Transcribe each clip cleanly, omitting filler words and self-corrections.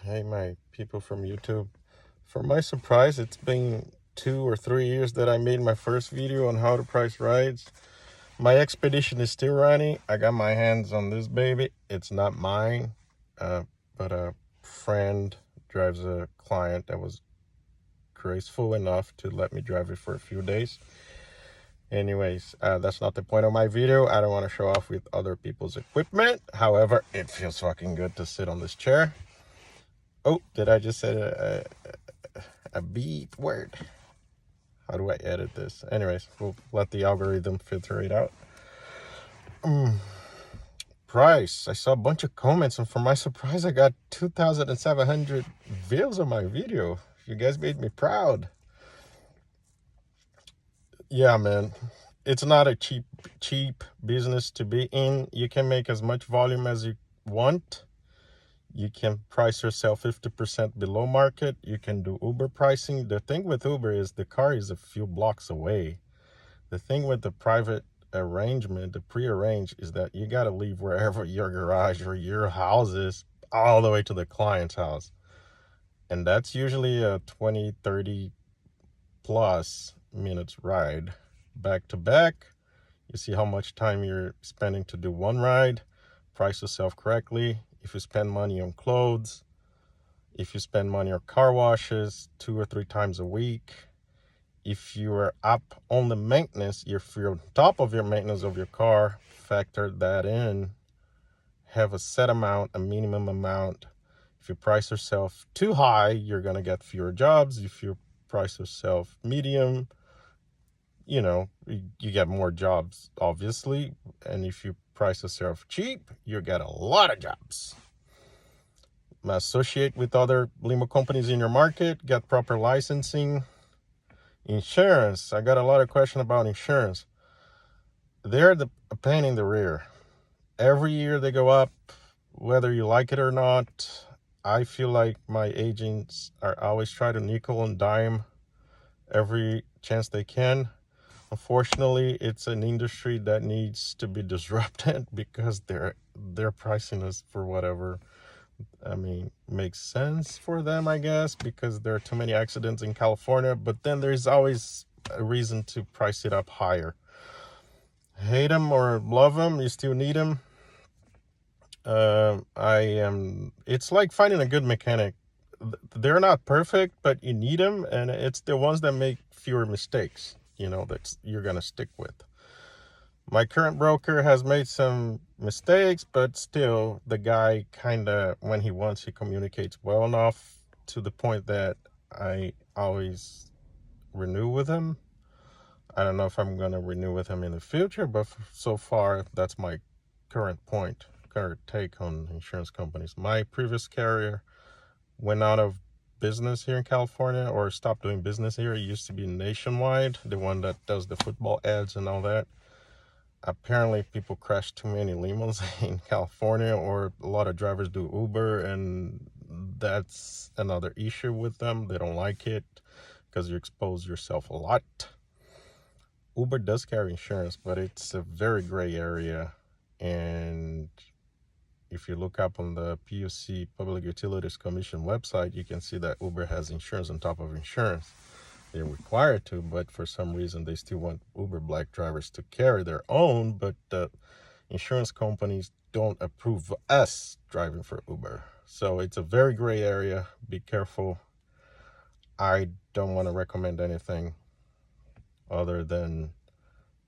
Hey, my people from YouTube. For my surprise, it's been 2 or 3 years that I made my first video on how to price rides. My expedition is still running. I got my hands on this baby. It's not mine, but a friend drives a client that was graceful enough to let me drive it for a few days. Anyways, that's not the point of my video. I don't want to show off with other people's equipment. However, it feels fucking good to sit on this chair. Oh, did I just say a beep word? How do I edit this? Anyways, we'll let the algorithm filter it out. Price. I saw a bunch of comments, and for my surprise, I got 2,700 views on my video. You guys made me proud. Yeah, man. It's not a cheap business to be in. You can make as much volume as you want. You can price yourself 50% below market. You can do Uber pricing. The thing with Uber is the car is a few blocks away. The thing with the private arrangement, the pre-arranged, is that you got to leave wherever your garage or your house is all the way to the client's house. And that's usually a 20, 30 plus minutes ride. Back to back, you see how much time you're spending to do one ride. Price yourself correctly. If you spend money on clothes, if you spend money on car washes 2 or 3 times a week, if you are up on the maintenance, if you're on top of your maintenance of your car, factor that in. Have a set amount, a minimum amount. If you price yourself too high, you're going to get fewer jobs. If you price yourself medium, you get more jobs, obviously. And if you price yourself cheap, you get a lot of jobs. Associate with other limo companies in your market, get proper licensing. Insurance. I got a lot of questions about insurance. They're a pain in the rear. Every year they go up, whether you like it or not. I feel like my agents are always trying to nickel and dime every chance they can. Unfortunately, it's an industry that needs to be disrupted because they're pricing us for whatever makes sense for them, I guess, because there are too many accidents in California. But then there's always a reason to price it up higher. Hate them or love them, you still need them. It's like finding a good mechanic. They're not perfect, but you need them, and it's the ones that make fewer mistakes, that you're going to stick with. My current broker has made some mistakes, but still, the guy when he wants, he communicates well enough to the point that I always renew with him. I don't know if I'm going to renew with him in the future, but so far, that's my current take on insurance companies. My previous carrier went out of business here in California, or stopped doing business here. It used to be Nationwide, the one that does the football ads and all that. Apparently people crash too many limos in California, or a lot of drivers do Uber, and that's another issue with them. They don't like it because you expose yourself a lot. Uber does carry insurance, but it's a very gray area. And if you look up on the PUC, Public Utilities Commission website, you can see that Uber has insurance on top of insurance. They're required to, but for some reason they still want Uber black drivers to carry their own, but the insurance companies don't approve us driving for Uber. So it's a very gray area. Be careful. I don't want to recommend anything other than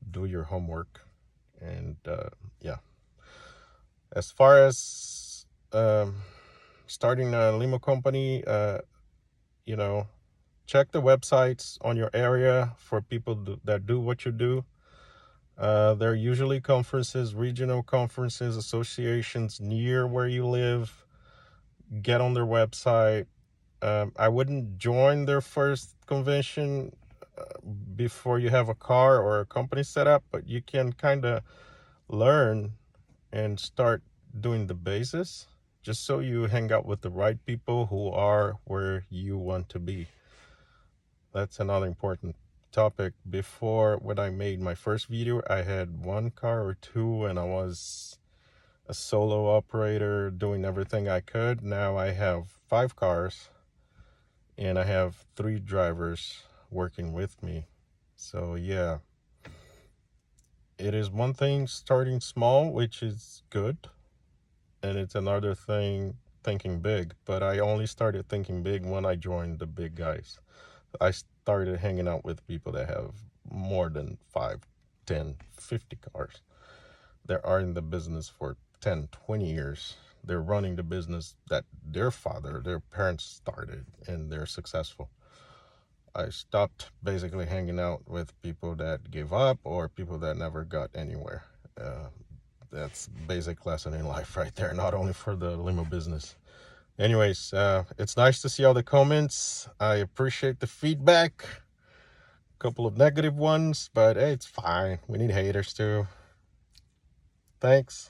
do your homework. And yeah. As far as starting a limo company, check the websites on your area for people that do what you do. There are usually conferences, regional conferences, associations near where you live. Get on their website. I wouldn't join their first convention before you have a car or a company set up, but you can kind of learn and start doing the basis, just so you hang out with the right people who are where you want to be. That's another important topic. Before, when I made my first video, I had 1 car or 2, and I was a solo operator doing everything I could. Now I have 5 cars and I have 3 drivers working with me. So yeah, it is one thing starting small, which is good, and it's another thing thinking big. But I only started thinking big when I joined the big guys. I started hanging out with people that have more than 5, 10, 50 cars. They are in the business for 10, 20 years. They're running the business that their parents started, and they're successful. I stopped basically hanging out with people that gave up or people that never got anywhere. That's basic lesson in life right there, not only for the limo business. Anyways, it's nice to see all the comments. I appreciate the feedback. A couple of negative ones, but hey, it's fine. We need haters too. Thanks.